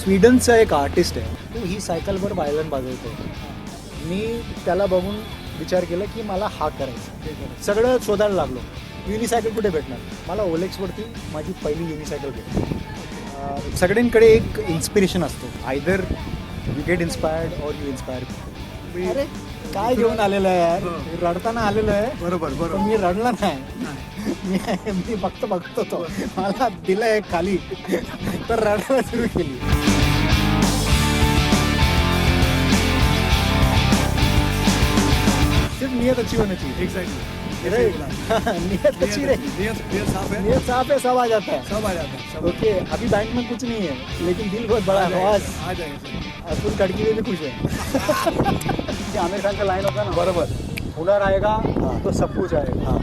स्वीडनचा एक आर्टिस्ट आहे, तो ही सायकलवर वायलन वाजवतो. मी त्याला बघून विचार केला की मला हा करायचा. सगळं शोधायला लागलो, युनिसायकल कुठे भेटणार. मला ओलेक्सवरती माझी पहिली युनिसायकल भेटली. सगळ्यांकडे एक इन्स्पिरेशन असतो, either you get inspired or you inspire. अरे काय घेऊन आलेलं आहे यार, रडताना आलेलं आहे. बरोबर पण मी रडला नाही, मी फक्त बघतो तो मला दिलंय खाली तर रडायला सुरू केली. सिर्फ नियत अच्छी होनी चाहिए. एग्जैक्टली नियत अच्छी रही, नियत साफ है, नियत साफ है, सब आ जाता है. सब आ जाता है, सब ओके, अभी बैंक में कुछ नहीं है लेकिन दिल बहुत बड़ा है. बस आ जाएगा. अतुल खड़की में भी खुश है. आमिर खान का लाइन होता ना, बरोबर. हुनर आएगा तो सब कुछ आएगा.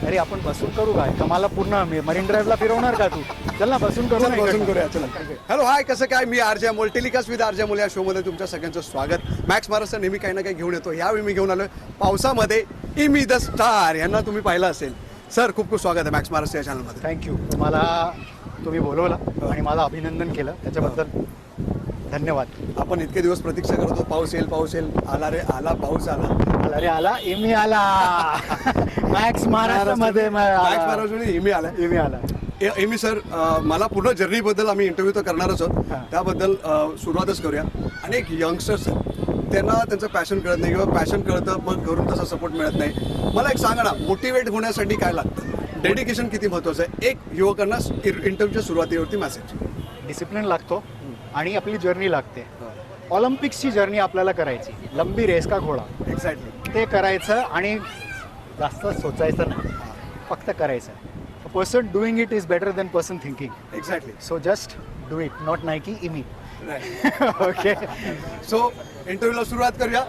अरे आपण बसून करू काय, कमाला पूर्ण मरीन ड्राईव्हला फिरवणार का तू? चल ना बसून करू. चला बसून करूया. चला. हॅलो हाय, कसं काय, मी RJ Amol, telecast with RJ Amol या शोमध्ये तुमच्या सगळ्यांचं स्वागत. मॅक्स महाराष्ट्र नेहमी काही ना काही घेऊन येतो. यावेळी मी घेऊन आलो पावसामध्ये इमी द स्टार. यांना तुम्ही पाहिलं असेल. सर खूप खूप स्वागत आहे मॅक्स महाराष्ट्र या चॅनलमध्ये. थँक्यू. मला तुम्ही बोलवलं आणि मला अभिनंदन केलं, त्याच्याबद्दल धन्यवाद. आपण इतके दिवस प्रतीक्षा करतो, पाऊस येईल पाऊस येईल. आला रे आला, पाऊस आला. अरे आला, एमी आला. मॅक्स महाराष्ट्रामध्ये मॅक्स महाराष्ट्र इमी आला. एमी आला. एमी सर, मला पूर्ण जर्नीबद्दल आम्ही इंटरव्ह्यू तर करणारच आहोत. त्याबद्दल सुरुवातच करूया. अनेक यंगस्टर्स आहेत, त्यांना त्यांचं पॅशन कळत नाही किंवा पॅशन कळतं मग घरून तसा सपोर्ट मिळत नाही. मला एक सांगा ना, मोटिवेट होण्यासाठी काय लागतं? डेडिकेशन किती महत्त्वाचं आहे? एक युवकांना इंटरव्ह्यूच्या सुरुवातीवरती मेसेज. डिसिप्लिन लागतो आणि आपली जर्नी लागते. ऑलिम्पिक्सची जर्नी आपल्याला करायची, लंबी रेस का घोडा. एक्झॅक्टली. ते करायचं आणि जास्त सोचायचं नाही, फक्त करायचं. Person doing it is better than person thinking. Exactly. So just do it, not Nike, Emmy. Okay, so इंटरव्ह्यूला सुरुवात करूया.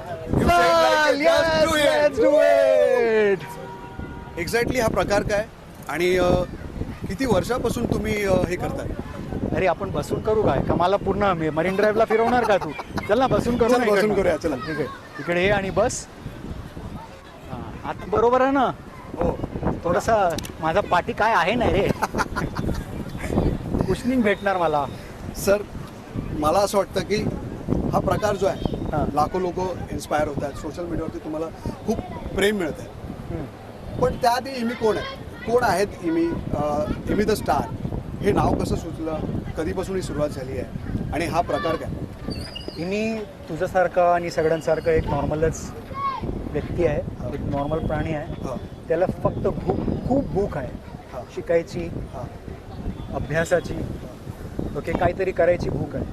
एक्झॅक्टली हा प्रकार काय आणि किती वर्षापासून तुम्ही हे करताय? अरे आपण बसून करू काय, कमाला पूर्ण मरीन ड्राईव्हला फिरवणार का तू? चल ना बसून करू. चला बसून करूया. चला. ठीक आहे, इकडे ये आणि बस. आता बरोबर आहे ना? हो. थोडासा माझा पाठी काय आहे ना रे, कुशनिंग भेटणार मला. सर मला असं वाटतं की हा प्रकार जो आहे, लाखो लोक इन्स्पायर होत आहेत, सोशल मीडियावरती तुम्हाला खूप प्रेम मिळत आहे. पण त्याआधी इमी कोण आहे, कोण आहेत इमी? इमी द स्टार हे नाव कसं सुचलं, कधीपासून ही सुरुवात झाली आहे आणि हा प्रकार काय? इमी तुझ्यासारखा आणि सगळ्यांसारखं एक नॉर्मलच व्यक्ती आहे, एक नॉर्मल प्राणी आहे. त्याला फक्त खूप भूक आहे शिकायची, अभ्यासाची, ओके, काहीतरी करायची भूक आहे.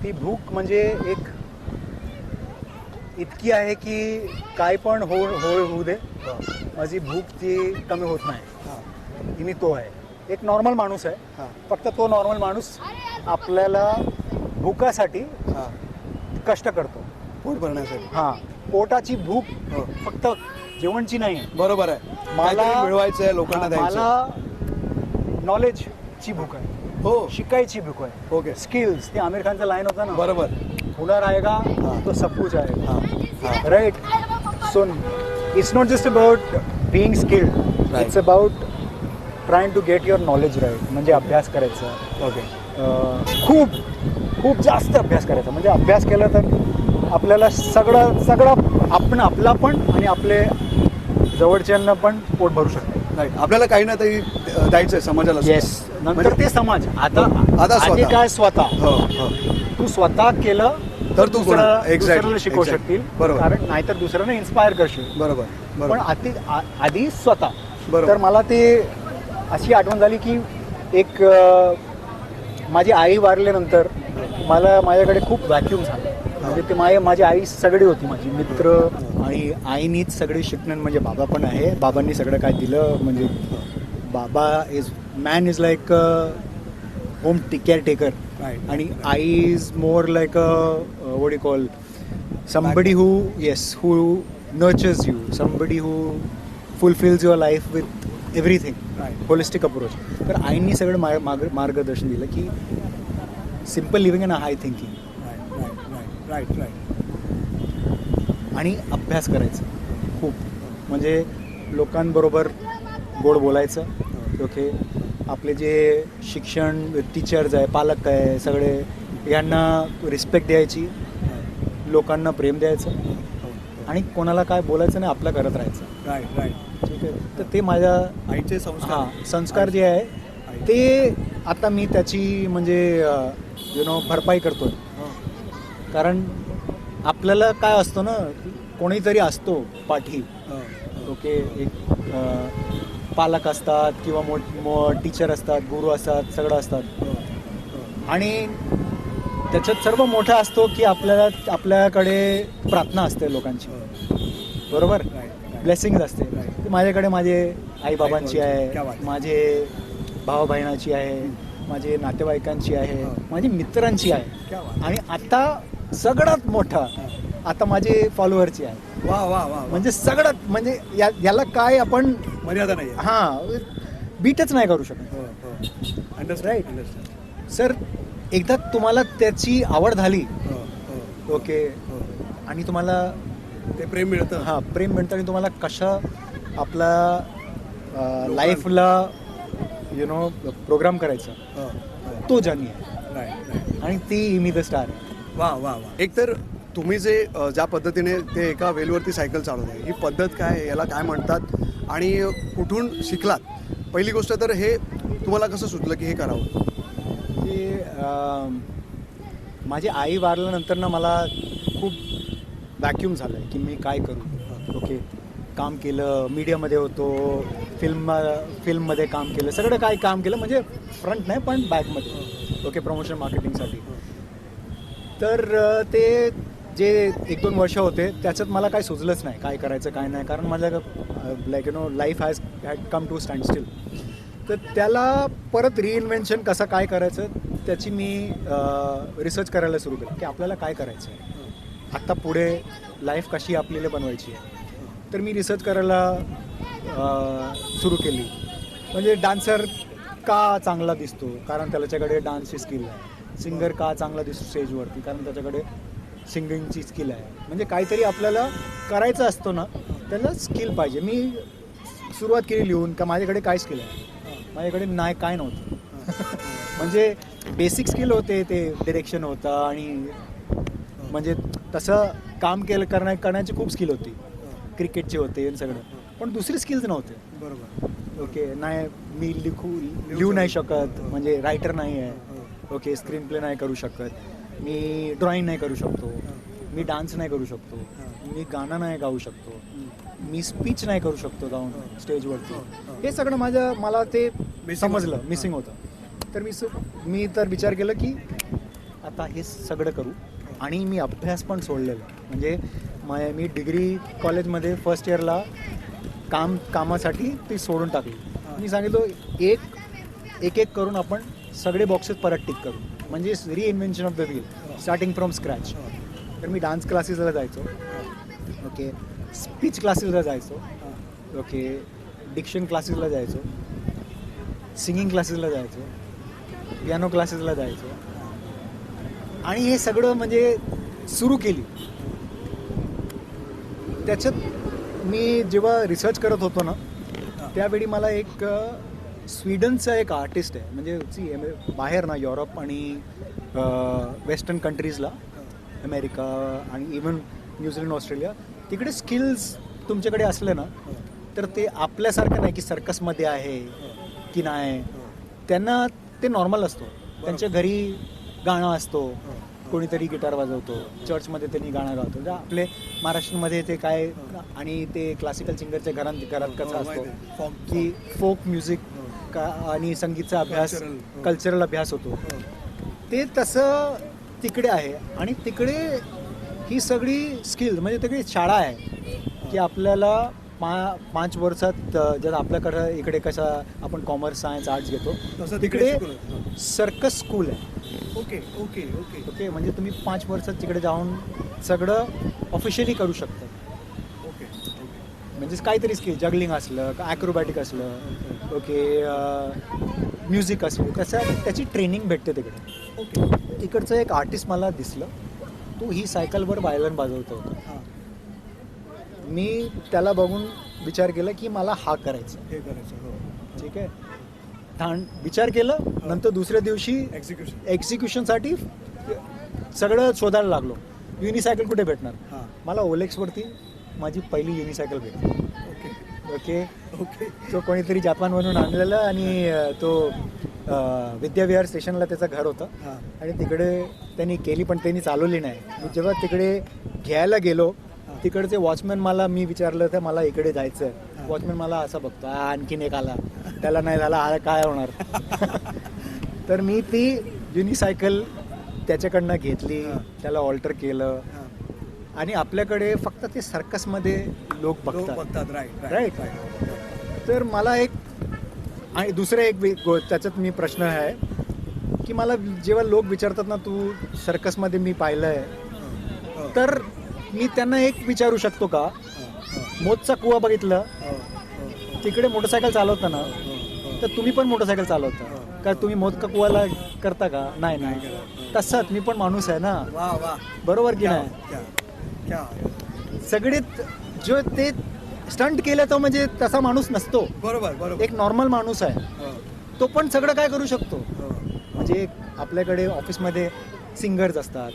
ती भूक म्हणजे एक इतकी आहे की काय पण होऊ दे, माझी भूक ती कमी होत नाही. इमी तो आहे, एक नॉर्मल माणूस आहे. फक्त तो नॉर्मल माणूस आपल्याला भूकासाठी कष्ट करतो, पोट भरण्यासाठी. पोटाची भूक फक्त जेवणची नाही. बरोबर आहे. मला मिळवायचं आहे, लोकांना द्यायचं. मला नॉलेजची भूक आहे, हो, शिकायची भूक आहे. ओके. स्किल्स, ते आमिर खानचं लाईन होता ना, बरोबर. हुनर आएगा तो सब कुछ आएगा. Right. So it's not just about being skilled, it's about trying to get your knowledge right. म्हणजे अभ्यास करायचा. ओके. खूप जास्त अभ्यास करायचा. म्हणजे अभ्यास केला तर आपल्याला सगळं आपण आपला पण आणि आपले जवळच्यांना पण पोट भरू शकतो. राईट. आपल्याला काही ना काही द्यायचं आहे समाजाला. येस. नंतर ते समाज. आता स्वतः. काय स्वतः. तू स्वतः केलं तर दुसऱ्याला शिकवू शकतील. बरोबर. कारण नाहीतर दुसऱ्यांना इन्स्पायर करशील. बरोबर. पण आधी स्वतः. बरोबर. तर मला ते अशी आठवण झाली की एक माझी आई वारल्यानंतर माझ्याकडे खूप व्हॅक्यूम झालं. म्हणजे ते माझी आई सगळी होती, माझी मित्र, आणि आईनीच सगळी शिकणं. म्हणजे बाबा पण आहे, बाबांनी सगळं काय दिलं. म्हणजे बाबा man is like home caretaker, आणि आई is more like what you call somebody who nurtures you, somebody who fulfills your life with everything. Holistic approach. तर आईंनी सगळं मार्गदर्शन दिलं की simple living and high thinking. Right. आणि अभ्यास करायचा खूप. म्हणजे लोकांबरोबर गोड बोलायचं, ओके, आपले जे शिक्षण टीचर्स आहे, पालक आहे, सगळे यांना रिस्पेक्ट द्यायची, लोकांना प्रेम द्यायचं आणि कोणाला काय बोलायचं नाही, आपलं करत राहायचं. Right right. ठीक आहे. तर ते माझ्या आईचे संस्कार. हां संस्कार जे आहे ते आता मी त्याची म्हणजे भरपाई करतो आहे. कारण आपल्याला काय असतं ना, कोणीतरी असतो पाठी. ओके. एक पालक असतात किंवा टीचर असतात, गुरु असतात, सगळं असतात. आणि त्याच्यात सर्व मोठा असतो की आपल्याकडे प्रार्थना असते लोकांची, बरोबर, ब्लेसिंग्स असते. माझ्याकडे माझे आईबाबांची आहे, माझे भाऊ बहिणाची आहे, माझे नातेवाईकांची आहे, माझी मित्रांची आहे आणि आता सगळ्यात मोठा आता माझे फॉलोअरची आहे. वा वा वा. म्हणजे सगळ्यात म्हणजे याला काय आपण मर्यादा नाही. हां बीटच नाही करू शकत. राईट. सर एकदा तुम्हाला त्याची आवड झाली, ओके, आणि तुम्हाला ते प्रेम मिळतं. हां प्रेम मिळतं आणि तुम्हाला कशा आपला लाईफला प्रोग्राम करायचा, तो जर्नी आहे. राईट. आणि ती मी द स्टार. वा वा वा. एकतर तुम्ही जे ज्या पद्धतीने ते एका वेलवरती सायकल चालवत आहे, ही पद्धत काय आहे, याला काय म्हणतात आणि कुठून शिकलात? पहिली गोष्ट तर हे तुम्हाला कसं सुचलं की हे करावं? ते माझी आई वारल्यानंतर ना मला खूप वॅक्यूम झालं आहे की मी काय करू. ओके. काम केलं, मीडियामध्ये होतो, फिल्ममध्ये काम केलं, सगळं काय काम केलं, म्हणजे फ्रंट नाही पण बॅकमध्ये. ओके. प्रमोशन मार्केटिंगसाठी. तर ते जे 1-2 वर्ष होते त्याच्यात मला काय सुचलंच नाही काय करायचं काय नाही, कारण माझ्या life had come to stand still. तर त्याला परत रिइन्व्हेन्शन कसं काय करायचं त्याची मी रिसर्च करायला सुरू केलं की आपल्याला काय करायचं आहे, आत्ता पुढे लाईफ कशी आपल्याला बनवायची आहे. तर मी रिसर्च करायला सुरू केली. म्हणजे डान्सर का चांगला दिसतो, कारण त्याच्याकडे डान्सची स्किल आहे. सिंगर का चांगला दिसतो स्टेजवरती, कारण त्याच्याकडे सिंगिंगची स्किल आहे. म्हणजे काहीतरी आपल्याला करायचं असतो ना, त्याला स्किल पाहिजे. मी सुरुवात केली लिहून का माझ्याकडे काय स्किल आहे. माझ्याकडे नाही काय नव्हतं. म्हणजे बेसिक स्किल होते, ते डिरेक्शन होतं आणि म्हणजे तसं काम करण्याची खूप स्किल होती, क्रिकेटचे होते आणि सगळं, पण दुसरे स्किल्स नव्हते. बरोबर. ओके. नाही मी लिहू नाही शकत, म्हणजे रायटर नाही आहे. ओके. स्क्रीन प्ले नाही करू शकत, मी ड्रॉइंग नाही करू शकतो, मी डान्स नाही करू शकतो, मी गाणं नाही गाऊ शकतो, मी स्पीच नाही करू शकतो जाऊन स्टेजवरती. हे सगळं मला ते समजलं मिसिंग होतं. तर मी तर विचार केलं की आता हे सगळं करू. आणि मी अभ्यास पण सोडलेला. म्हणजे मी डिग्री कॉलेजमध्ये फर्स्ट इयरला कामासाठी ती सोडून टाकली. मी सांगितलं एक करून आपण सगळे बॉक्सेस परत टिक करू, म्हणजे reinvention of the wheel, starting from scratch. तर मी डान्स क्लासेसला जायचो. ओके. स्पीच क्लासेसला जायचो. ओके. डिक्शन क्लासेसला जायचो, सिंगिंग क्लासेसला जायचो, पियानो क्लासेसला जायचो. आणि हे सगळं म्हणजे सुरू केली. त्याच्यात मी जेव्हा रिसर्च करत होतो ना, त्यावेळी मला एक स्वीडनचा एक आर्टिस्ट आहे, म्हणजे बाहेर ना युरोप आणि वेस्टर्न कंट्रीजला, अमेरिका आणि इवन न्यूझीलंड, ऑस्ट्रेलिया, तिकडे स्किल्स तुमच्याकडे असले ना तर ते आपल्यासारखं नाही की सर्कसमध्ये आहे की नाही, त्यांना ते नॉर्मल असतो. त्यांच्या घरी गाणं असतो, कोणीतरी गिटार वाजवतो, चर्चमध्ये त्यांनी गाणं गावतो. म्हणजे आपले महाराष्ट्रामध्ये ते काय, आणि ते क्लासिकल सिंगरच्या घरात कसा असतो की फोक म्युझिक का आणि संगीतचा अभ्यास, कल्चरल अभ्यास होतो. ते तसं तिकडे आहे. आणि तिकडे ही सगळी स्किल, म्हणजे तिकडे शाळा आहे की आपल्याला 5 वर्षात, जर आपल्याकडं इकडे कसा आपण कॉमर्स, सायन्स, आर्ट्स घेतो, तसं तिकडे सर्कस स्कूल आहे. Okay okay okay okay. म्हणजे तुम्ही 5 वर्षात तिकडे जाऊन सगळं ऑफिशियली करू शकता. Okay okay. म्हणजे काहीतरी स्किल, जगलिंग असलं, ॲक्रोबॅटिक असलं, ओके, म्युझिक असलं, त्याची ट्रेनिंग भेटते तिकडे. ओके. तिकडचं एक आर्टिस्ट मला दिसलं, तो ही सायकलवर वायलन वाजवत होता. मी त्याला बघून विचार केला की मला हा करायचा. हे करायचं. हो. ठीक आहे. विचार केलं, नंतर दुसऱ्या दिवशी एक्झिक्युशनसाठी सगळं शोधायला लागलो. युनिसायकल कुठे भेटणार? मला ओलेक्सवरती माझी पहिली युनिसायकल भेटली. ओके. तो कोणीतरी जपानवरून आणलेला आणि तो विद्याविहार स्टेशनला त्याचं घर होतं आणि तिकडे त्यांनी केली, पण त्यांनी चालवली नाही. मी जेव्हा तिकडे घ्यायला गेलो, तिकडचे वॉचमॅन मला, मी विचारलं तर मला इकडे जायचं. वॉचमॅन मला असं बघतो, आणखीन एक आला, त्याला नाही झाला, हा काय होणार. तर मी ती युनिसायकल त्याच्याकडनं घेतली, त्याला ऑल्टर केलं. आणि आपल्याकडे फक्त ते सर्कसमध्ये लोक बघतात. राईट. तर मला एक आणि दुसरं एक त्याच्यात मी प्रश्न आहे की मला जेव्हा लोक विचारतात ना, तू सर्कसमध्ये मी पाहिलं आहे, तर मी त्यांना एक विचारू शकतो का, मोजचा कुवा बघितलं, तिकडे मोटरसायकल चालवताना, तर तुम्ही पण मोटरसायकल चालवता का? तुम्ही मोजका कुवाला करता का? नाही. तसंच मी पण माणूस आहे ना. बरोबर की नाही? सगळेच जो ते स्टंट केलं तो म्हणजे तसा माणूस नसतो. बरोबर. एक नॉर्मल माणूस आहे, तो पण सगळं काय करू शकतो. म्हणजे आपल्याकडे ऑफिसमध्ये सिंगर्स असतात,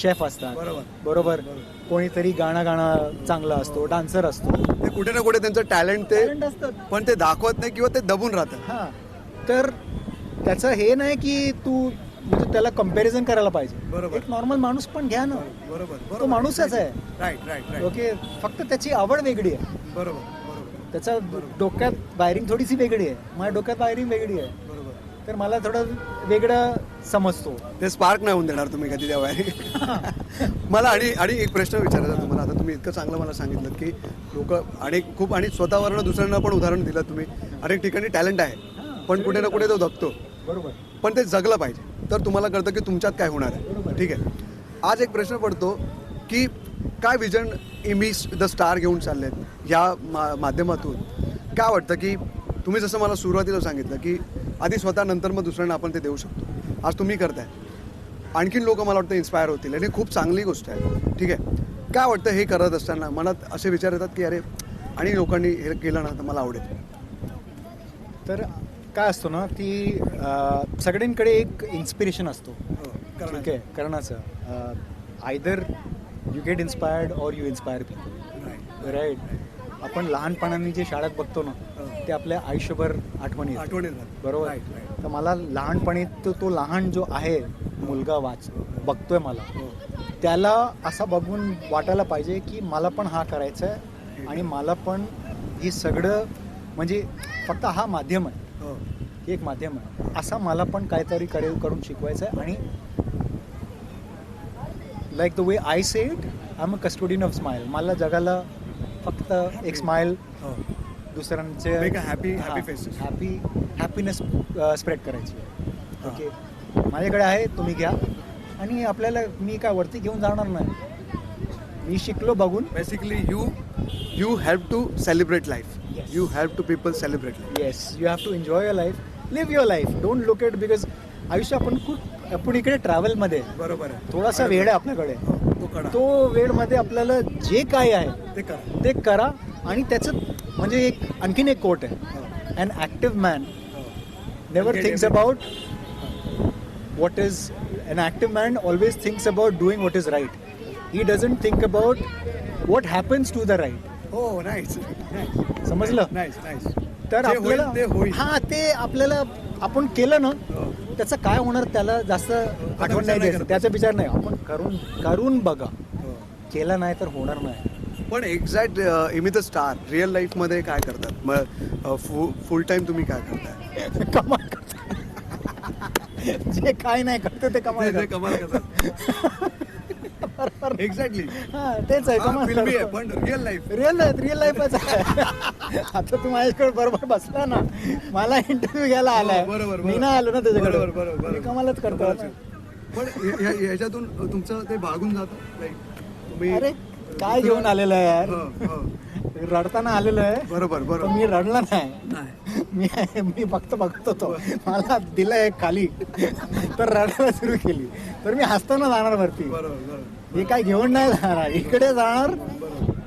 शेफ असतात, बरोबर. कोणीतरी गाणं चांगला असतो, डान्सर असतो. ते कुठे ना कुठे त्यांचं टॅलेंट असतं, पण ते दाखवत नाही किंवा ते दबून राहतात. हां, तर त्याचं हे नाही की तू म्हणजे त्याला कम्पॅरिझन करायला पाहिजे. एक नॉर्मल माणूस पण घ्या ना. तो माणूसच आहे. राईट. ओके. फक्त त्याची आवड वेगळी आहे. बरोबर. त्याचा डोक्यात वायरिंग थोडीशी वेगळी आहे, माझ्या डोक्यात वायरिंग वेगळी आहे. तर मला थोडं वेगळं समजतो. ते स्पार्क नाही होऊन देणार तुम्ही कधी त्या वायरिंग. मला आणि एक प्रश्न विचारायचा तुम्हाला. आता तुम्ही इतकं चांगलं मला सांगितलं की लोक आणि स्वतःवरनं दुसऱ्यांना पण उदाहरण दिलं तुम्ही. अनेक ठिकाणी टॅलेंट आहे, पण कुठे ना कुठे तो दबतो. बरोबर. पण ते जगलं पाहिजे, तर तुम्हाला कळतं की तुमच्यात काय होणार आहे. ठीक आहे. आज एक प्रश्न पडतो की काय विजन इमी द स्टार घेऊन चाललेत या माध्यमातून. काय वाटतं की तुम्ही जसं मला सुरुवातीला सांगितलं की आधी स्वतः, नंतर मग दुसऱ्यांना आपण ते देऊ शकतो. आज तुम्ही करताय, आणखीन लोक मला वाटतं इन्स्पायर होतील आणि खूप चांगली गोष्ट आहे. ठीक आहे. काय वाटतं हे करत असताना मनात असे विचार येतात की अरे आणि लोकांनी हे केलं ना तर मला आवडेल. तर काय असतो ना, ती सगळ्यांकडे एक इन्स्पिरेशन असतो. ठीक आहे, करण्याचं. Either you get inspired or you inspire people. Right. आपण लहानपणाने जे शाळेत बघतो ना, ते आपल्या आयुष्यभर आठवणी बरोबर. तर मला लहानपणी तो लहान जो आहे मुलगा बघतोय मला, त्याला असं बघून वाटायला पाहिजे की मला पण हा करायचा आहे आणि मला पण हे सगळं म्हणजे फक्त हा माध्यम आहे, एक माध्यम आहे, असा मला पण काहीतरी करून शिकवायचं आहे. आणि like the way I say it, I am a custodian of smile. मला जगाला फक्त एक स्माइल, दुसऱ्यांचे हॅपीनेस स्प्रेड करायची. ओके. माझ्याकडे आहे, तुम्ही घ्या. आणि आपल्याला मी काय वरती घेऊन जाणार नाही. मी शिकलो बघून. Basically you have to celebrate life. You have to people celebrate life. Yes, you have to enjoy your life, live your life. Don't look it because आयुष्य आपण इकडे ट्रॅव्हलमध्ये. बरोबर आहे. थोडासा वेळ आहे आपल्याकडे. तो वेळमध्ये आपल्याला जे काय आहे ते करा. आणि त्याचं म्हणजे एक आणखीन एक कोट आहे, an active man never thinks about what is an active man always thinks about doing what is right. He doesn't think about what happens to the right. Oh, nice. समजलं? Nice. तर आपल्याला ते आपल्याला आपण केलं ना, त्याचं काय होणार त्याला जास्त आठवण नाही द्यायचं, त्याचा विचार नाही. आपण करून बघा. केलं नाही तर होणार नाही. पण exact Emmy the star real life मध्ये काय करतात मग? फुल टाइम तुम्ही काय करताय? कमाल करता. जे काय नाही करतो ते कमाल करतात. एक्झॅक्टली. तेच आहे, कमाल आहे. पण रिअल लाईफच आहे. आता तू माझ्याकडे बरोबर बसला ना, मला इंटरव्ह्यू घ्यायला आलाय, बरोबर. मी ना आलो ना त्याच्याकडे. बरोबर. कमालच करतो. पण याच्यातून तुमचं ते भागून जातं. तुम्ही अरे काय घेऊन आलेलं आहे यार, रडताना आलेलो आहे. बरोबर. मी रडला नाही. मी फक्त बघत होतो, मला दिलंय खाली तर रडायला सुरू केली, तर मी हसताना जाणार वरती. बरोबर. हे काय घेऊन नाही जाणार, इकडे जाणार,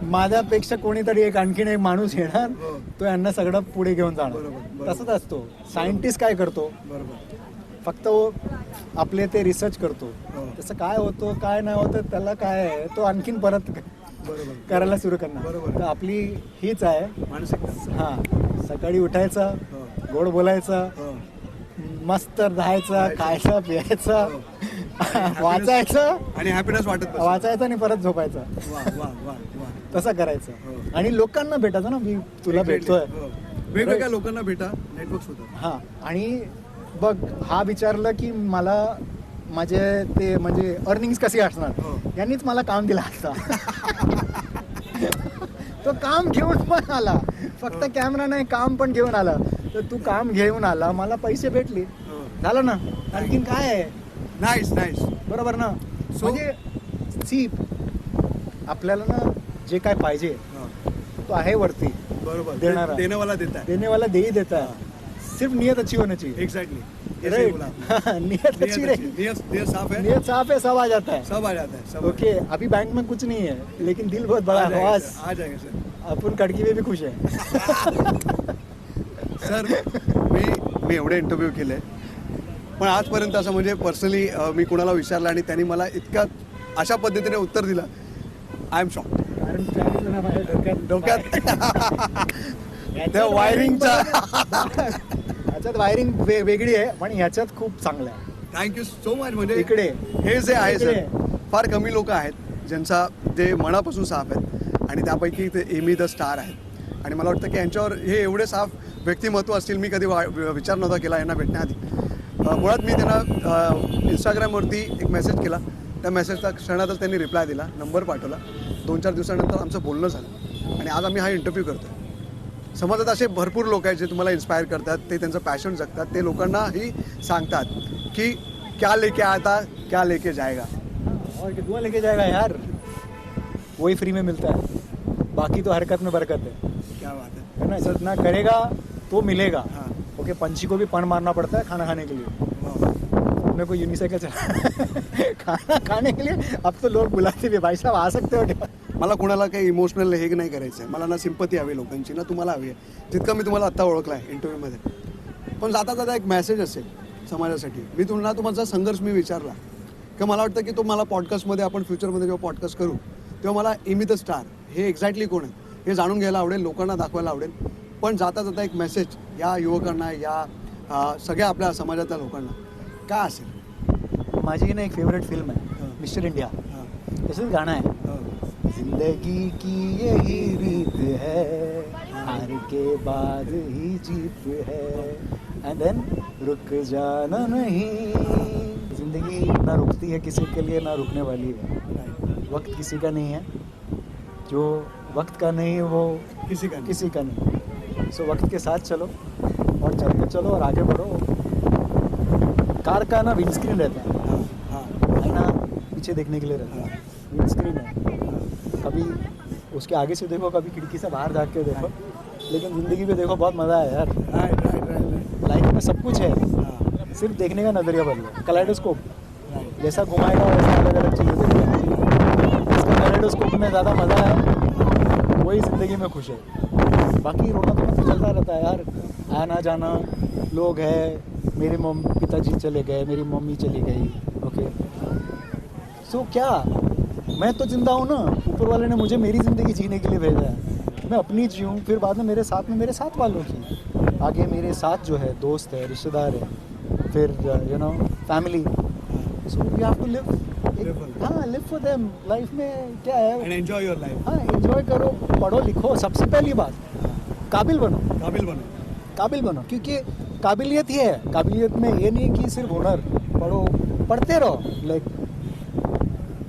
माझ्यापेक्षा कोणीतरी एक आणखीन एक माणूस येणार, हो. तो यांना सगळं पुढे घेऊन बरोबर, जाणार. बरोबर. तसंच असतो. सायंटिस्ट काय करतो, बरोबर. फक्त आपले ते रिसर्च करतो. हो. तसं काय होतं काय नाही होतं त्याला काय आहे, तो आणखीन परत बरोबर. करायला सुरू करणार. बरोबर. तर आपली हीच आहे, मानसिकता. हां, सकाळी उठायचं, हो. गोड बोलायचं, हो. मस्त राहायचं, खायचं प्यायचं, हो. वाचायचं आणि हॅपीनेस वाटत बसायचं. वाचायचं आणि परत झोपायचं. वा वा वा वा. तसं करायचं. हो. आणि लोकांना भेटायचं ना, मी तुला भेटतोय. हो. वेगवेगळ्या लोकांना भेटा, नेटवर्क होतं. हां, आणि बघ हा विचारलं की मला माझे ते म्हणजे अर्निंग्स कशी असणार, हो. यांनीच मला काम दिलं असता. तो काम घेऊन पण आला, फक्त कॅमेरा नाही काम पण घेऊन आला. तर तू काम घेऊन आला, मला पैसे भेटले, हो. झालं ना. आणखीन काय आहे, नाईस नाईस. बरोबर ना. म्हणजे सी आपल्याला ना जे काय पाहिजे तो आहे वरती बरोबर. देणारा. देने वाला देता है. देने वाला दे ही देता है, सिर्फ नियत अच्छी होनी चाहिए. एग्जैक्टली. राइट. नियत अच्छी रही, नियत साफ है, नियत साफ है, सब आ जाता है. सब आ जाता है. सब ओके, अभी बैंक में कुछ नहीं है, लेकिन दिल बहुत बड़ा आ है. जाएगा बस सर, आ जाएगा सर. अपन कड़की में भी खुश है. सर मी एवढे इंटरव्ह्यू केले, पण आजपर्यंत असं म्हणजे पर्सनली मी कुणाला विचारलं आणि त्यांनी मला इतका अशा पद्धतीने उत्तर दिलं. I am shock. कारण त्यावेळेस ना माझ्या डोक्यात याच्यात त्या वायरिंगचा. ह्याच्यात वायरिंग वेगळी आहे, पण ह्याच्यात खूप चांगलं आहे. Thank you so much. म्हणजे इकडे हे जे आहे सर, इकडे. फार कमी लोक आहेत ज्यांचा जे मनापासून साफ आहेत, आणि त्यापैकी ते एमी द स्टार आहेत. आणि मला वाटतं की यांच्यावर हे एवढे साफ व्यक्तिमत्व असतील, मी कधी विचार नव्हता केला यांना भेटण्याआधी. मुळात मी त्यांना इंस्टाग्रामवरती एक मेसेज केला, त्या मेसेजचा क्षणातच त्यांनी रिप्लाय दिला, नंबर पाठवला. 2-4 दिवसानंतर आमचं बोलणं झालं, आणि आज आम्ही हा इंटरव्ह्यू करतो. समाजात असे भरपूर लोक आहेत जे तुम्हाला इन्स्पायर करतात, ते त्यांचं पॅशन जगतात, ते लोकांनाही सांगतात की क्या लेके आया था, क्या लेके जाएगा. और दुआ लेके जाएगा यार, वही फ्री में मिलता है, बाकी तो हरकत में बरकत है. क्या बात है ना. जितना करेगा तो मिलेगा. हाँ. ओके, पंछी को भी पण मारना पड़ता है खाना खाने के लिए. अपने को यूनिसाइकिल चला खाना खाने के लिए अब तो लोग बुलाते भी, भाई साहब आ सकते हो क्या. मला कुणाला काही इमोशनल हे नाही करायचं आहे. मला ना सिंपती हवी लोकांची, ना तुम्हाला हवी आहे, जितकं मी तुम्हाला आत्ता ओळखला आहे इंटरव्ह्यूमध्ये. पण जाता जाता एक मेसेज असेल समाजासाठी. मी तुम्हाला तुमचा संघर्ष मी विचारला, की मला वाटतं की तो मला पॉडकास्टमध्ये, आपण फ्युचरमध्ये जेव्हा पॉडकास्ट करू तेव्हा मला एमी द स्टार हे एक्झॅक्टली कोण आहे हे जाणून घ्यायला आवडेल, लोकांना दाखवायला आवडेल. पण जाता जाता एक मेसेज या युवकांना, या सगळ्या आपल्या समाजातल्या लोकांना काय असेल. माझी ना एक फेवरेट फिल्म आहे हां. Mister India. हां. त्याचं गाणं आहे, हां. जिंदगी की यही रीत है, हार के बाद ही जीत है, एंड देन रुक जाना नहीं. जिंदगी ना रुकती है किसी के लिए, ना रुकने वाली है. वक्त किसी का नहीं है, जो वक्त का नहीं वो किसी का नहीं. किसी का नहीं. सो वक्त के साथ चलो और चलते चलो और आगे बढ़ो. कार का ना विंडस्क्रीन रहता है, हां. हां. है ना, पीछे देखने के लिए रहता है, विंडस्क्रीन है. कभी उसके आगे से देखो, कभी खिड़की से बाहर झाँक के देखो, लेकिन ज़िंदगी में देखो बहुत मज़ा है यार. Right right right. लाइफ में सब कुछ है, हां. सिर्फ देखने का नज़रिया बदलो. Kaleidoscope right. जैसा घुमाएगा वैसा अलग अलग चीज़ें देखेगा. इसका कलाइडोस्कोप में ज़्यादा मज़ा है, वही ज़िंदगी में खुश है. बाकी रोना तो चलता रहता है यार, आना जाना लोग है. मेरे पिताजी चले गए, मेरी मम्मी चली गई. ओके, सो क्या, मैं तो जिंदा हूँ ना. ऊपर वाले ने मुझे मेरी ज़िंदगी जीने के लिए भेजा है, मैं अपनी जीऊँ, फिर बाद में मेरे साथ वालों की, आगे मेरे साथ जो है दोस्त है, रिश्तेदार है, फिर you know family. So we have to live. हाँ, लिव फॉर देम. लाइफ में क्या है, एंड एंजॉय योर लाइफ. हाँ एंजॉय करो, पढ़ो लिखो. सबसे पहली बात, काबिल बनो. काबिल बनो. काबिल बनो, क्योंकि काबिलियत ही है. काबिलियत में ये नहीं कि सिर्फ हुनर, पढ़ो, पढ़ते रहो. लाइक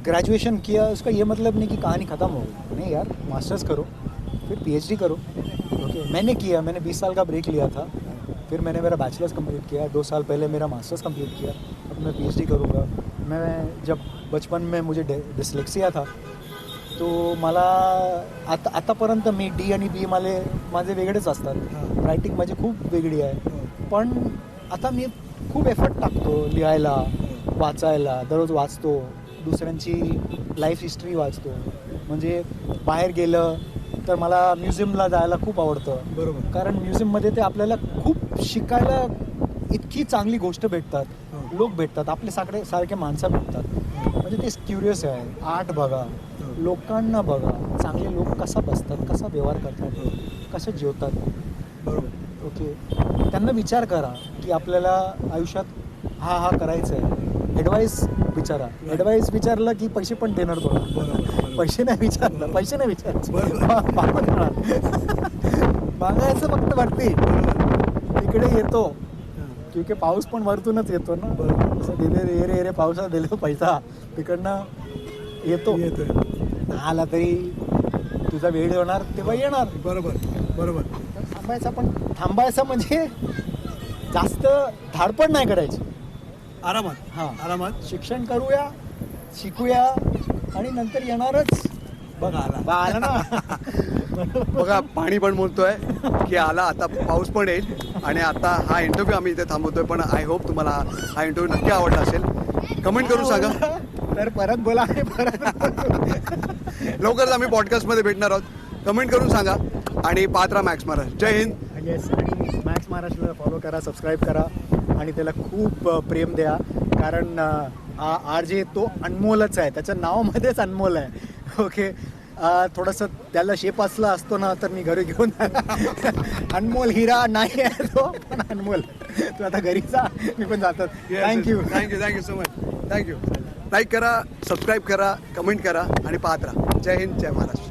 ग्रेजुएशन किया उसका ये मतलब नहीं कि कहानी ख़त्म हो गई. नहीं यार, मास्टर्स करो, फिर पीएचडी करो. ओके, मैंने 20 साल का ब्रेक लिया था, फिर मैंने मेरा बैचलर्स कंप्लीट किया. 2 साल पहले मेरा मास्टर्स कंप्लीट किया. अब मैं पीएचडी करूँगा. मैं जब बचपन में मुझे डिस्लेक्सिया था, तो मला आतापर्यंत मी डी आणि बी माझे वेगळेच असतात. रायटिंग माझी खूप वेगळी आहे. पण आता मी खूप एफर्ट टाकतो लिहायला, वाचायला. दररोज वाचतो, दुसऱ्यांची लाईफ हिस्ट्री वाचतो. म्हणजे बाहेर गेलं तर मला म्युझियमला जायला खूप आवडतं. बरोबर. कारण म्युझियममध्ये ते आपल्याला खूप शिकायला इतकी चांगली गोष्ट भेटतात, लोक भेटतात, आपले सारखे माणसं भेटतात. म्हणजे ते क्युरियस आहे. आर्ट बघा, लोकांना बघा, चांगले लोक कसा बसतात, कसा व्यवहार करतात, कसे जेवतात. बरोबर. ओके, त्यांना विचार करा की आपल्याला आयुष्यात हा करायचं आहे. ॲडवाईस विचारा. ॲडवाईस विचारलं की पैसे पण देणार तुम्हाला. पैसे नाही विचारलं, पैसे नाही विचारायचं, मागून देणार. मागायचं फक्त वरती. इकडे येतो क्योंकि पाऊस पण वरतूनच येतो ना. असं दिले रे पावसात दिले पैसा तिकडनं येतो. आला तरी तुझा वेळ होणार तेव्हा येणार. बरोबर. थांबायचं म्हणजे जास्त धाडपड नाही करायची. आरामात शिक्षण करूया, शिकूया आणि नंतर येणारच. बघा आला ना. बघा पाणी पण बोलतोय की आला. आता पाऊस पण येईल. आणि आता हा इंटरव्ह्यू आम्ही इथे थांबवतोय. पण आय होप तुम्हाला हा इंटरव्ह्यू नक्की आवडला असेल. कमेंट करून सांगा. तर परत बोला. लवकरच आम्ही पॉडकास्टमध्ये भेटणार आहोत. कमेंट करून सांगा आणि पाहत राहा मॅक्स महाराज. जय हिंद. येस, आणि मॅक्स महाराष्ट्राला फॉलो करा, सबस्क्राईब करा आणि त्याला खूप प्रेम द्या. कारण RJ तो अनमोलच आहे. त्याच्या नावामध्येच अनमोल आहे. ओके, थोडंसं त्याला शेप असला असतो ना तर मी घरी घेऊन अनमोल हिरा नाही आहे तो, पण अनमोल. तू आता घरी जा, मी पण जातो. Thank you so much. Thank you. Like करा, सबस्क्राईब करा, कमेंट करा आणि पाहत राहा. जय हिंद, जय महाराष्ट्र.